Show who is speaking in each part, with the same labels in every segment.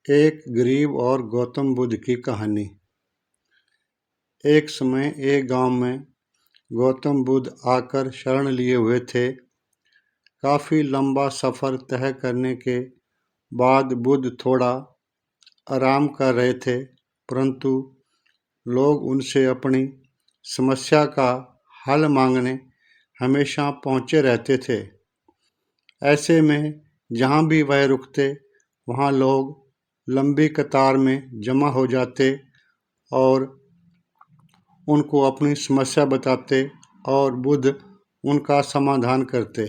Speaker 1: एक गरीब और गौतम बुद्ध की कहानी। एक समय एक गांव में गौतम बुद्ध आकर शरण लिए हुए थे। काफ़ी लंबा सफ़र तय करने के बाद बुद्ध थोड़ा आराम कर रहे थे, परंतु लोग उनसे अपनी समस्या का हल मांगने हमेशा पहुँचे रहते थे। ऐसे में जहाँ भी वह रुकते, वहाँ लोग लंबी कतार में जमा हो जाते और उनको अपनी समस्या बताते और बुद्ध उनका समाधान करते।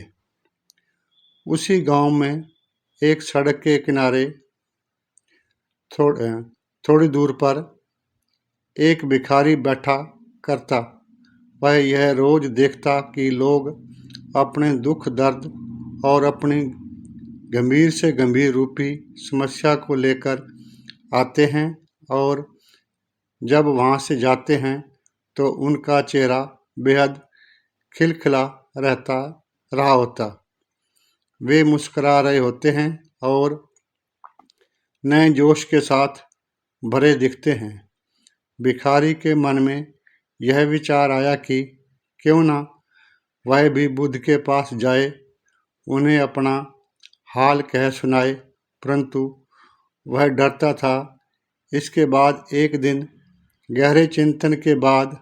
Speaker 1: उसी गांव में एक सड़क के किनारे थोड़ी दूर पर एक भिखारी बैठा करता। वह यह रोज देखता कि लोग अपने दुख दर्द और अपनी गंभीर से गंभीर रूपी समस्या को लेकर आते हैं और जब वहाँ से जाते हैं तो उनका चेहरा बेहद खिलखिला रहा होता। वे मुस्कुरा रहे होते हैं और नए जोश के साथ भरे दिखते हैं। भिखारी के मन में यह विचार आया कि क्यों ना वह भी बुद्ध के पास जाए, उन्हें अपना हाल कह सुनाए, परंतु वह डरता था। इसके बाद एक दिन गहरे चिंतन के बाद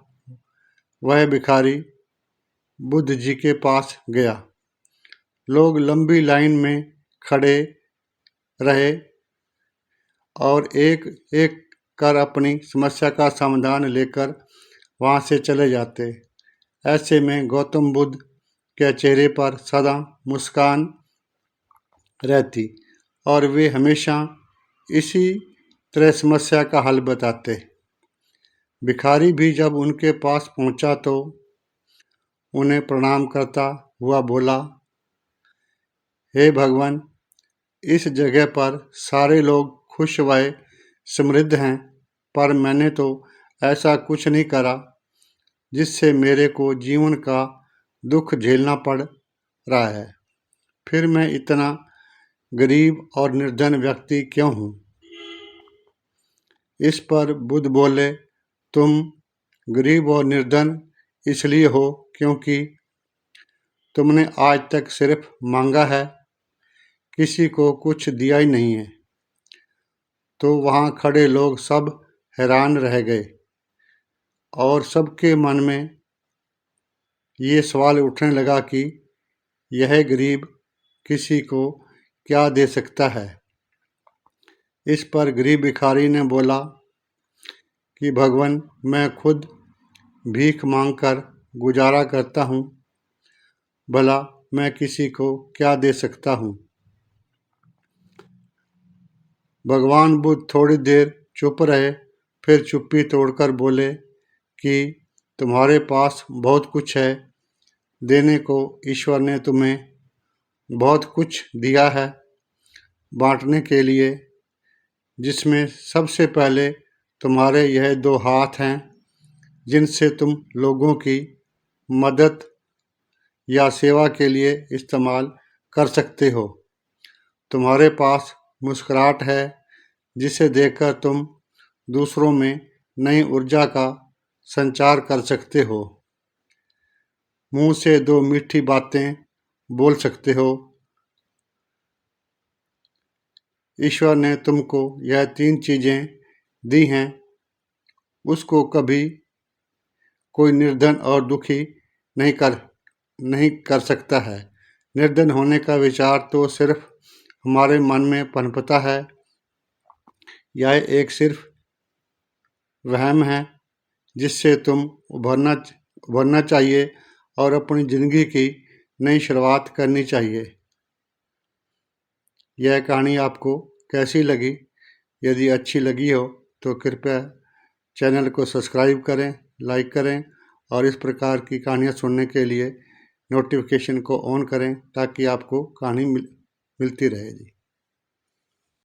Speaker 1: वह भिखारी बुद्ध जी के पास गया। लोग लंबी लाइन में खड़े रहे और एक एक कर अपनी समस्या का समाधान लेकर वहाँ से चले जाते। ऐसे में गौतम बुद्ध के चेहरे पर सदा मुस्कान रहती और वे हमेशा इसी तरह समस्या का हल बताते। भिखारी भी जब उनके पास पहुंचा तो उन्हें प्रणाम करता हुआ बोला, हे भगवान, इस जगह पर सारे लोग खुश व समृद्ध हैं, पर मैंने तो ऐसा कुछ नहीं करा जिससे मेरे को जीवन का दुख झेलना पड़ रहा है। फिर मैं इतना गरीब और निर्धन व्यक्ति क्यों हूँ? इस पर बुद्ध बोले, तुम गरीब और निर्धन इसलिए हो क्योंकि तुमने आज तक सिर्फ मांगा है, किसी को कुछ दिया ही नहीं है। तो वहाँ खड़े लोग सब हैरान रह गए और सबके मन में ये सवाल उठने लगा कि यह गरीब किसी को क्या दे सकता है। इस पर गरीब भिखारी ने बोला कि भगवान, मैं खुद भीख मांगकर गुजारा करता हूँ, भला मैं किसी को क्या दे सकता हूँ। भगवान बुद्ध थोड़ी देर चुप रहे, फिर चुप्पी तोड़कर बोले कि तुम्हारे पास बहुत कुछ है, देने को ईश्वर ने तुम्हें बहुत कुछ दिया है बांटने के लिए, जिसमें सबसे पहले तुम्हारे यह 2 हाथ हैं, जिनसे तुम लोगों की मदद या सेवा के लिए इस्तेमाल कर सकते हो। तुम्हारे पास मुस्कुराहट है, जिसे देखकर तुम दूसरों में नई ऊर्जा का संचार कर सकते हो। मुंह से 2 मीठी बातें बोल सकते हो। ईश्वर ने तुमको यह 3 चीज़ें दी हैं, उसको कभी कोई निर्धन और दुखी नहीं कर सकता है। निर्धन होने का विचार तो सिर्फ हमारे मन में पनपता है। यह एक सिर्फ वहम है जिससे तुम उभरना चाहिए और अपनी ज़िंदगी की नई शुरुआत करनी चाहिए। यह कहानी आपको कैसी लगी? यदि अच्छी लगी हो तो कृपया चैनल को सब्सक्राइब करें, लाइक करें और इस प्रकार की कहानियाँ सुनने के लिए नोटिफिकेशन को ऑन करें ताकि आपको कहानी मिलती रहे जी।